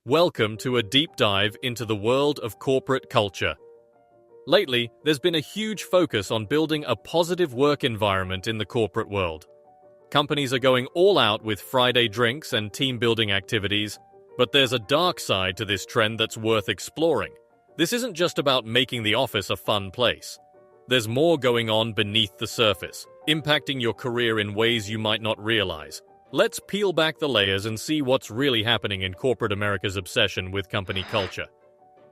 Welcome to a deep dive into the world of corporate culture. Lately, there's been a huge focus on building a positive work environment in the corporate world. Companies are going all out with Friday drinks and team-building activities, but there's a dark side to this trend that's worth exploring. This isn't just about making the office a fun place. There's more going on beneath the surface, impacting your career in ways you might not realize. Let's peel back the layers and see what's really happening in corporate America's obsession with company culture.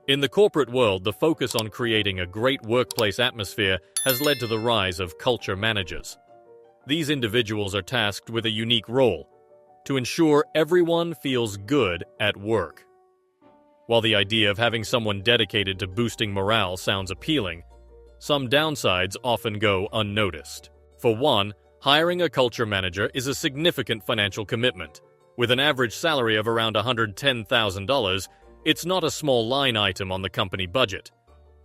In the corporate world, the focus on creating a great workplace atmosphere has led to the rise of culture managers. These individuals are tasked with a unique role: to ensure everyone feels good at work. While the idea of having someone dedicated to boosting morale sounds appealing, some downsides often go unnoticed. For one, hiring a culture manager is a significant financial commitment. With an average salary of around $110,000, it's not a small line item on the company budget.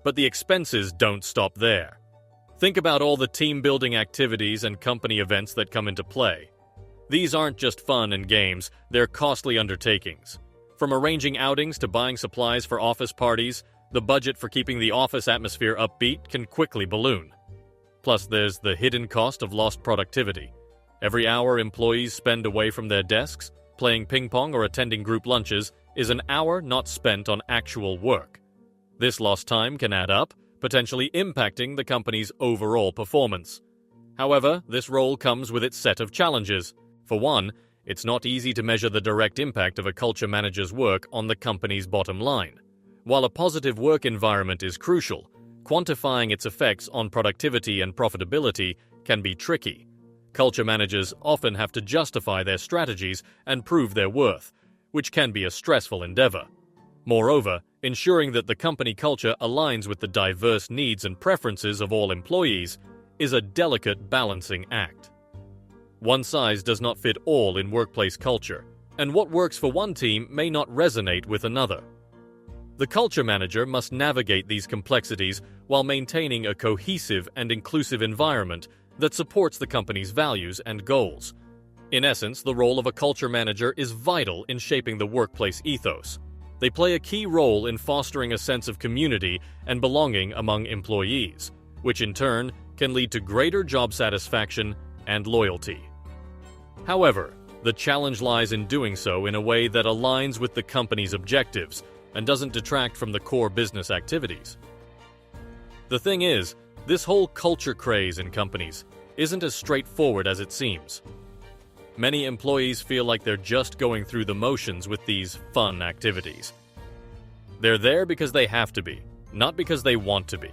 But the expenses don't stop there. Think about all the team-building activities and company events that come into play. These aren't just fun and games, they're costly undertakings. From arranging outings to buying supplies for office parties, the budget for keeping the office atmosphere upbeat can quickly balloon. Plus, there's the hidden cost of lost productivity. Every hour employees spend away from their desks, playing ping pong or attending group lunches, is an hour not spent on actual work. This lost time can add up, potentially impacting the company's overall performance. However, this role comes with its set of challenges. For one, it's not easy to measure the direct impact of a culture manager's work on the company's bottom line. While a positive work environment is crucial, quantifying its effects on productivity and profitability can be tricky. Culture managers often have to justify their strategies and prove their worth, which can be a stressful endeavor. Moreover, ensuring that the company culture aligns with the diverse needs and preferences of all employees is a delicate balancing act. One size does not fit all in workplace culture, and what works for one team may not resonate with another. The culture manager must navigate these complexities while maintaining a cohesive and inclusive environment that supports the company's values and goals. In essence, the role of a culture manager is vital in shaping the workplace ethos. They play a key role in fostering a sense of community and belonging among employees, which in turn can lead to greater job satisfaction and loyalty. However, the challenge lies in doing so in a way that aligns with the company's objectives and doesn't detract from the core business activities. The thing is, this whole culture craze in companies isn't as straightforward as it seems. Many employees feel like they're just going through the motions with these fun activities. They're there because they have to be, not because they want to be.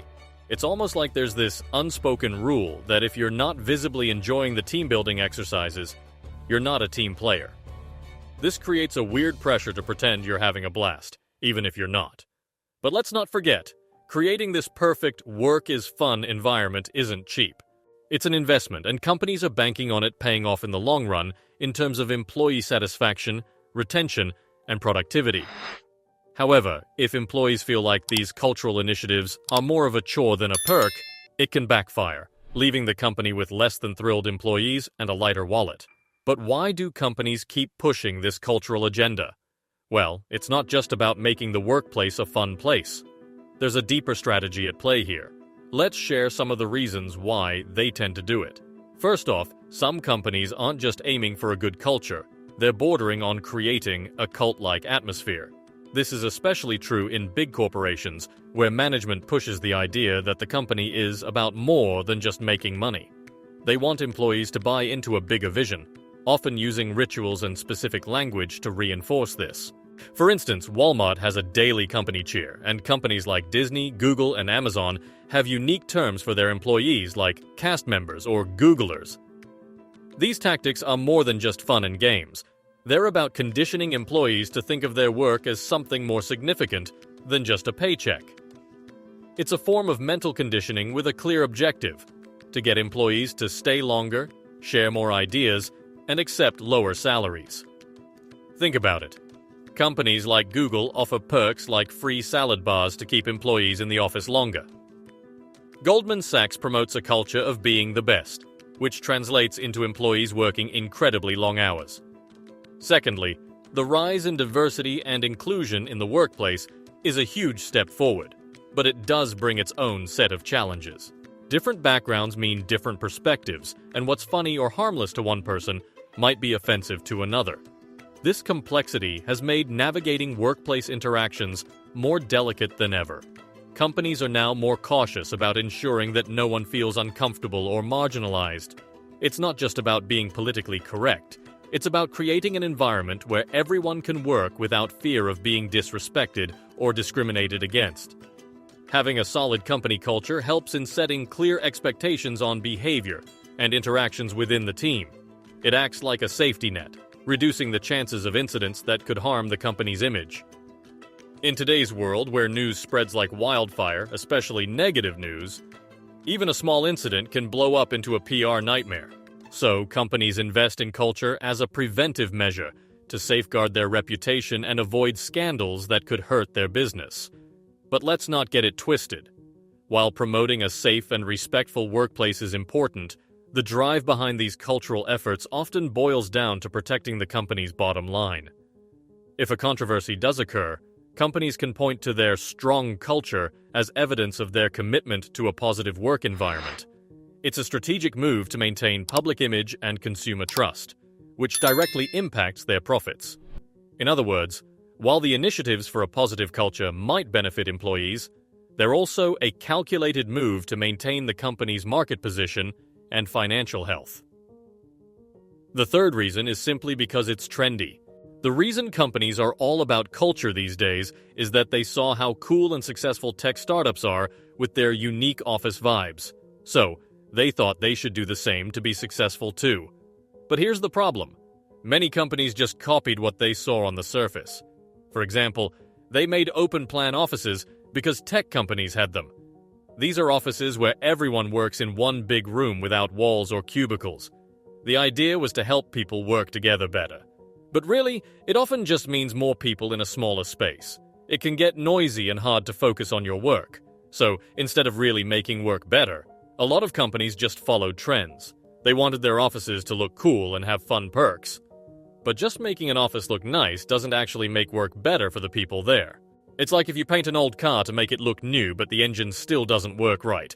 It's almost like there's this unspoken rule that if you're not visibly enjoying the team-building exercises, you're not a team player. This creates a weird pressure to pretend you're having a blast, even if you're not. But let's not forget, creating this perfect work-is-fun environment isn't cheap. It's an investment, and companies are banking on it paying off in the long run in terms of employee satisfaction, retention, and productivity. However, if employees feel like these cultural initiatives are more of a chore than a perk, it can backfire, leaving the company with less than thrilled employees and a lighter wallet. But why do companies keep pushing this cultural agenda? Well, it's not just about making the workplace a fun place. There's a deeper strategy at play here. Let's share some of the reasons why they tend to do it. First off, some companies aren't just aiming for a good culture, they're bordering on creating a cult-like atmosphere. This is especially true in big corporations, where management pushes the idea that the company is about more than just making money. They want employees to buy into a bigger vision, often using rituals and specific language to reinforce this. For instance, Walmart has a daily company cheer, and companies like Disney, Google, and Amazon have unique terms for their employees like cast members or Googlers. These tactics are more than just fun and games. They're about conditioning employees to think of their work as something more significant than just a paycheck. It's a form of mental conditioning with a clear objective: to get employees to stay longer, share more ideas, and accept lower salaries. Think about it. Companies like Google offer perks like free salad bars to keep employees in the office longer. Goldman Sachs promotes a culture of being the best, which translates into employees working incredibly long hours. Secondly, The rise in diversity and inclusion in the workplace is a huge step forward, but it does bring its own set of challenges. Different backgrounds mean different perspectives, and what's funny or harmless to one person might be offensive to another. This complexity has made navigating workplace interactions more delicate than ever. Companies are now more cautious about ensuring that no one feels uncomfortable or marginalized. It's not just about being politically correct. It's about creating an environment where everyone can work without fear of being disrespected or discriminated against. Having a solid company culture helps in setting clear expectations on behavior and interactions within the team. It acts like a safety net, reducing the chances of incidents that could harm the company's image. In today's world, where news spreads like wildfire, especially negative news, even a small incident can blow up into a PR nightmare. So, companies invest in culture as a preventive measure to safeguard their reputation and avoid scandals that could hurt their business. But let's not get it twisted. While promoting a safe and respectful workplace is important, the drive behind these cultural efforts often boils down to protecting the company's bottom line. If a controversy does occur, companies can point to their strong culture as evidence of their commitment to a positive work environment. It's a strategic move to maintain public image and consumer trust, which directly impacts their profits. In other words, while the initiatives for a positive culture might benefit employees, they're also a calculated move to maintain the company's market position and financial health. The third reason is simply because it's trendy. The reason companies are all about culture these days is that they saw how cool and successful tech startups are with their unique office vibes. So, they thought they should do the same to be successful too. But here's the problem. Many companies just copied what they saw on the surface. For example, they made open-plan offices because tech companies had them. These are offices where everyone works in one big room without walls or cubicles. The idea was to help people work together better. But really, it often just means more people in a smaller space. It can get noisy and hard to focus on your work. So, instead of really making work better, a lot of companies just followed trends. They wanted their offices to look cool and have fun perks. But just making an office look nice doesn't actually make work better for the people there. It's like if you paint an old car to make it look new, but the engine still doesn't work right.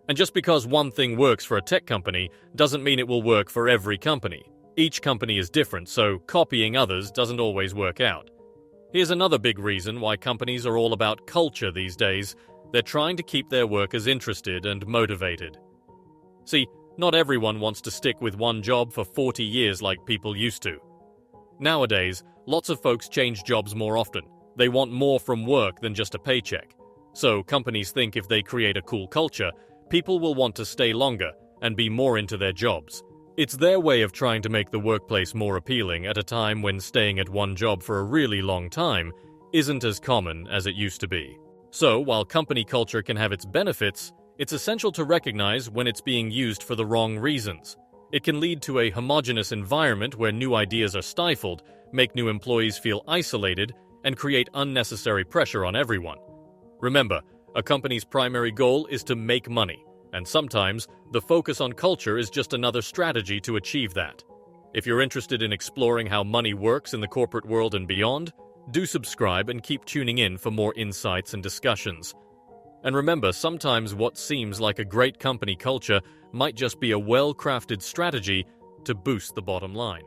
And just because one thing works for a tech company doesn't mean it will work for every company. Each company is different, so copying others doesn't always work out. Here's another big reason why companies are all about culture these days. They're trying to keep their workers interested and motivated. See, not everyone wants to stick with one job for 40 years like people used to. Nowadays, lots of folks change jobs more often. They want more from work than just a paycheck. So companies think if they create a cool culture, people will want to stay longer and be more into their jobs. It's their way of trying to make the workplace more appealing at a time when staying at one job for a really long time isn't as common as it used to be. So, while company culture can have its benefits, it's essential to recognize when it's being used for the wrong reasons. It can lead to a homogeneous environment where new ideas are stifled, make new employees feel isolated, and create unnecessary pressure on everyone. Remember, a company's primary goal is to make money, and sometimes the focus on culture is just another strategy to achieve that. If you're interested in exploring how money works in the corporate world and beyond, do subscribe and keep tuning in for more insights and discussions. And remember, sometimes what seems like a great company culture might just be a well-crafted strategy to boost the bottom line.